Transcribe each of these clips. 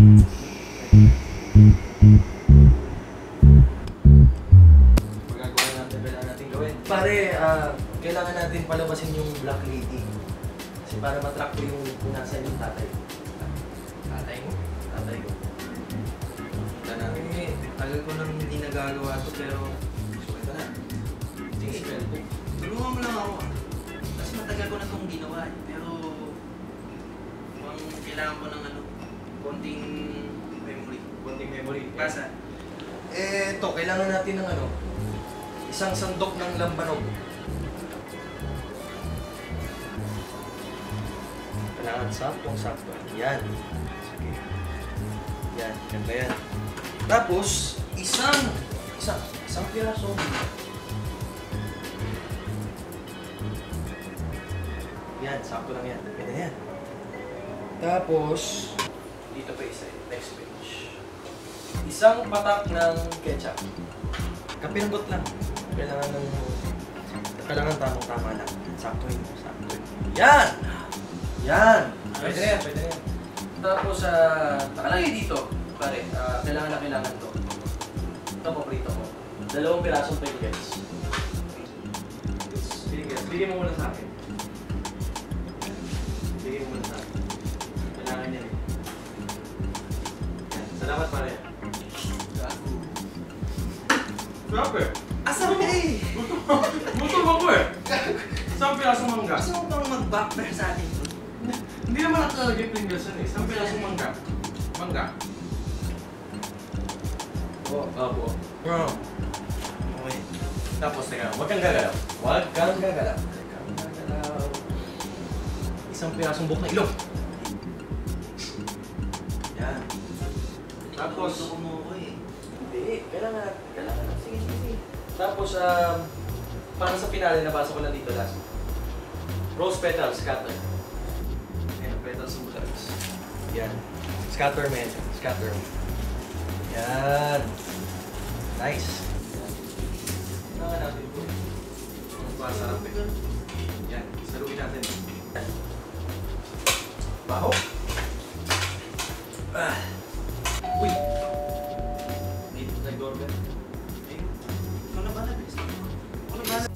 Magagawa natin, kailangan natin gawin. Pare, kailangan natin palabasin yung Black Lady. Kasi para matrack ko yung nasan yung tatay. Tatay mo? Tatay ko. Eh, tagal ko nang hindi nagagawa to pero... Ito na. Sige, spellbook. Tulungan mo lang ako. Kasi matagal ko na itong ginawa eh. Pero... mukhang kailangan ko ng ano, konting memory. Konting memory. Basa. Ito, kailangan natin ng ano, isang sandok ng lambanog. Kailangan saktong-sakto. Yan. Sige. Yan, ganda yan. Tapos, isang piraso. Yan, sakto lang yan. Ganda yan. Tapos, dito pa isa, next page. Isang patak ng ketchup. Kapingot lang. Kailangan tamang-tama lang. Sakto yun. Yan! Yan! Pwede na yan, pwede na yan. Tapos, nakalagay dito, pare, kailangan to. Ito, paborito ko. 2 pirasong Pringles. Bigyan mo muna sa akin. Kailangan yan eh. Salamat, pare. Grabe! Asa ka eh? Gutom ako eh! Isang pirasong mangga. Gusto mo bang mag-backfire sa atin? Hindi naman nakalagay Pringles yan eh. Isang pirasong mangga. Mangga. Oo, opo. Okay. Tapos, teka, huwag kang gagalaw. Isang pirasong buhok na ilong. Yan. Tapos, Gusto mo ako eh. hindi. Kailangan. Sige. Tapos, para sa finale, nabasa ko lang dito last. Rose petals, scatter. Ayan, petals of rose. Yan. Scatter, man. Scatter. Yan. Nice. Kailangan natin ito. Masarap eh. Yan. Saluin natin. Yan. Baho. Uy. Dito nag-doorbell. Ikaw na ba na, Chris? Ikaw na ba na?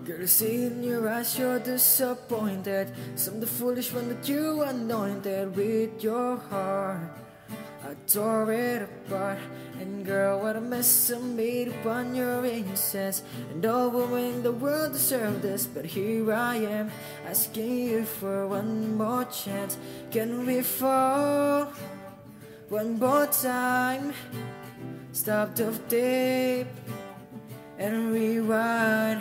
Girl, I see in your eyes you're disappointed. Some the foolish one that you anointed with your heart. I tore it apart. And girl, what a mess I made upon your innocence. And overwhelming the world deserved this, but here I am asking you for one more chance. Can we fall one more time? Stop the tape and rewind.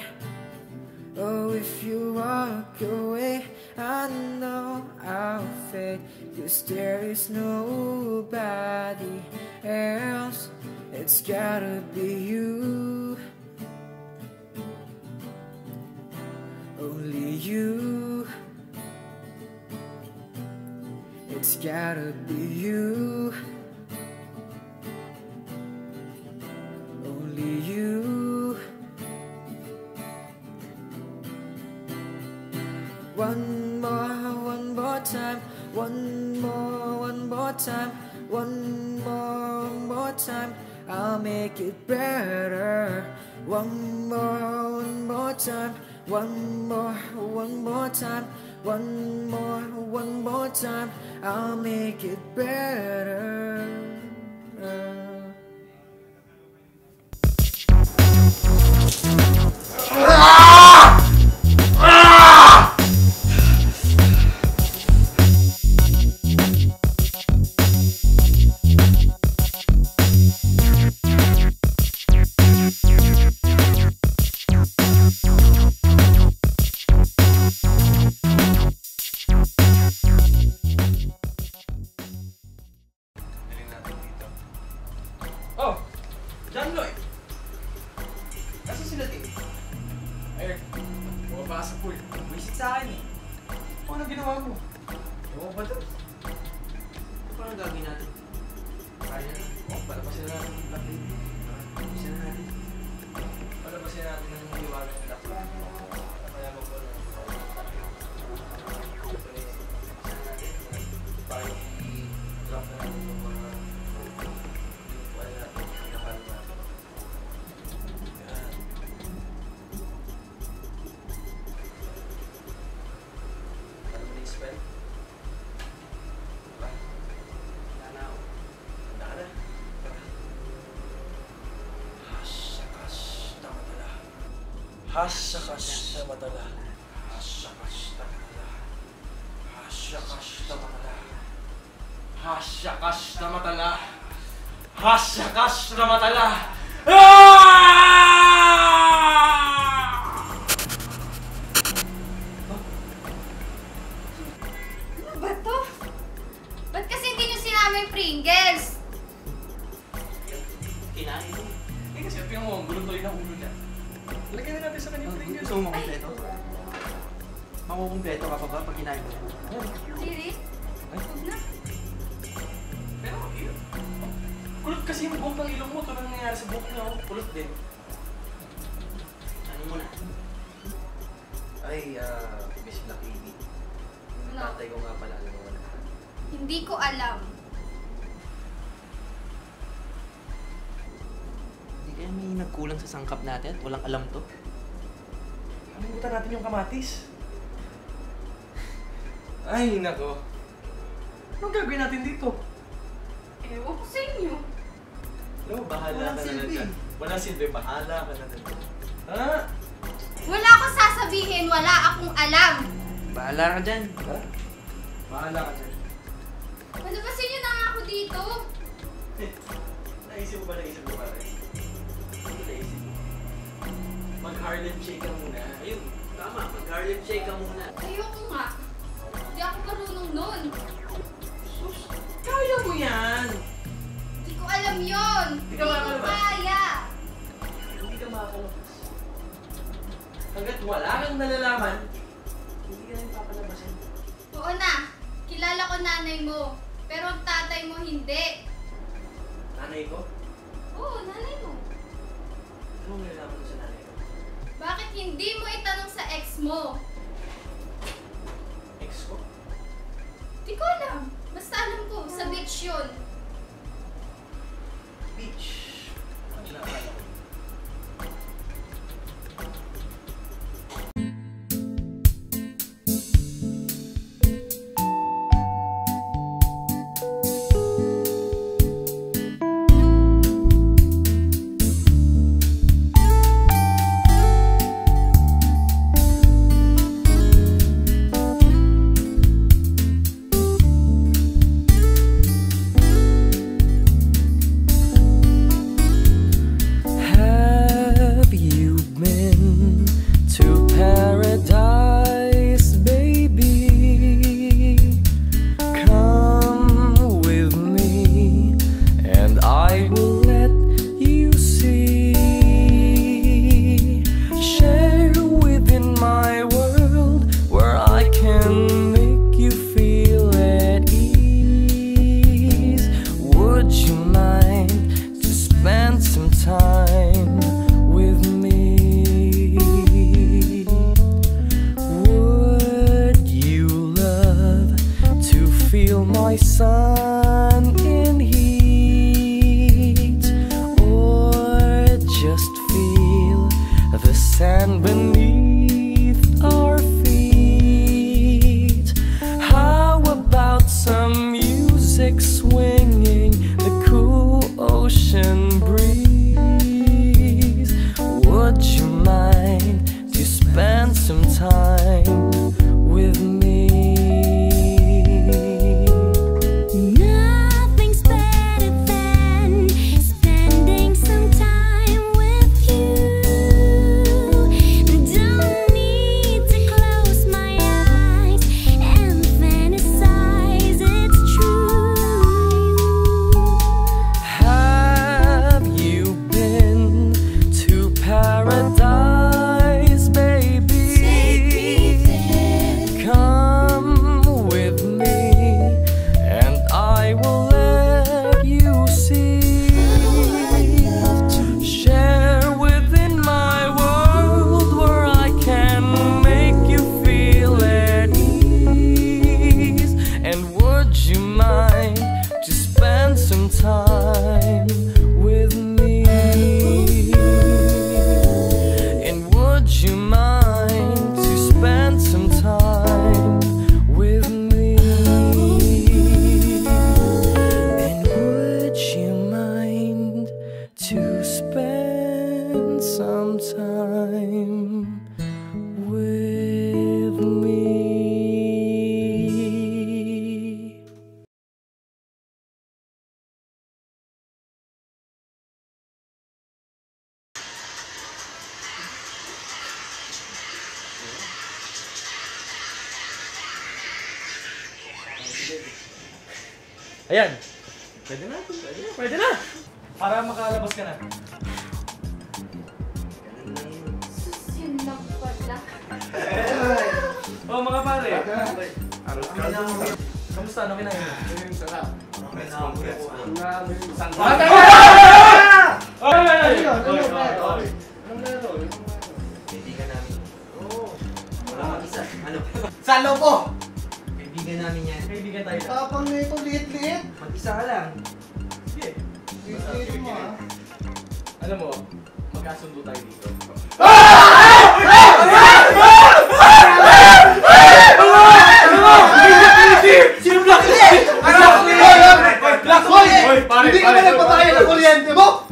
Oh, if you walk away, I know I'll fade. 'Cause there is nobody else. It's gotta be you. Only you. It's gotta be you. Only you. One more time, one more time, one more time, I'll make it better. One more time, one more time, one more time, I'll make it better. Hasya-kasya matala. Hasya-kasya matala. Hasya-kasya matala. Hasya-kasya matala. Hasya-kasya matala. Ano ba to? Ba't kasi hindi nyo sinama yung Pringles? Kinain mo. Eh kasi tingnan mo, ang gulong tuloy ng ulo niya. Lagyan na natin sa kanyang Pringles. Gusto mo makumpleto? Makukumpleto ka pa ba pag kinain mo? Serious? Huwag na. Pero, yun. Kulot kasi yung buhok ng ilong mo. Ito na nangyayari sa buhok niya. Kulot din. Ano muna? Ay, Miss Black Amy. Yung Ano? tatay ko nga pala, alam mo wala. Hindi ko alam. Hindi kaya may nagkulang sa sangkap natin at walang alam to? Kalimutan natin yung kamatis. Ay, nako. Anong gagawin natin dito? Ewan ko sa inyo. Alam mo, bahala Walang ka na silbi. dyan. Walang silbi, bahala ka na dyan. Ha? Wala akong sasabihin, wala akong alam. Bahala ka dyan. Ha? Bahala ka dyan. Palabasin nyo na nga ako dito. Naisip mo ba rin? Ano naisip mo? Mag-Harlem Shake ka muna. Ayun, tama. Mag-Harlem Shake ka muna. Ayoko nga. Hindi ako marunong nun. Sus, kaya mo yan! Hindi ko alam yon. Hindi Hindi ka ko makalabas. kaya. Hindi ka makakalabas. Hanggat wala kang nalalaman, hindi ka rin papalabasin. Oo na. Kilala ko nanay mo. Pero ang tatay mo hindi. Nanay ko? Oo, nanay mo. Ano mo nalalaman mo sa nanay ko? Bakit hindi mo itanong sa ex mo? Ex ko? Di ko alam. Basta alam ko, sa beach yun. Beach. Ang nakakala ko. Have you been to paradise, baby? Come with me, and I will let you see. Share within my world where I can make you feel at ease. Would you mind to spend some time with me? Would you love to feel my sun in heat, or just feel the sand beneath our feet? How about some music swinging the cool ocean breeze? Would you mind to spend some time with me? Nothing's better than spending some time with you. Don't need to close my eyes and fantasize, it's true. Have you been to paradise, baby? Take me there. Come with me, and I will let you see. Share within my world where I can make you feel at ease. And would you mind to spend some time with me? And would you mind to spend some time with me? And would you mind to spend some time Ayan. Pwede na. Pwede na. Para makalabas ka na. Sus, yun lang pala. Oh, mga pare. Kamusta? Ano kinain mo? Sarap. Kaibigan namin. Wala mag-isa. Ano? Salo po! Kaibigan namin yan. Kaibigan tayo. Tapang na ito, liit-liit. Mag-isa ka lang. Sige. Liit-liit mo ah. Alam mo, magkasundo tayo dito. Sino Black Lily? Black Lily! Hindi ka na nagpapakaya ng kuryente mo?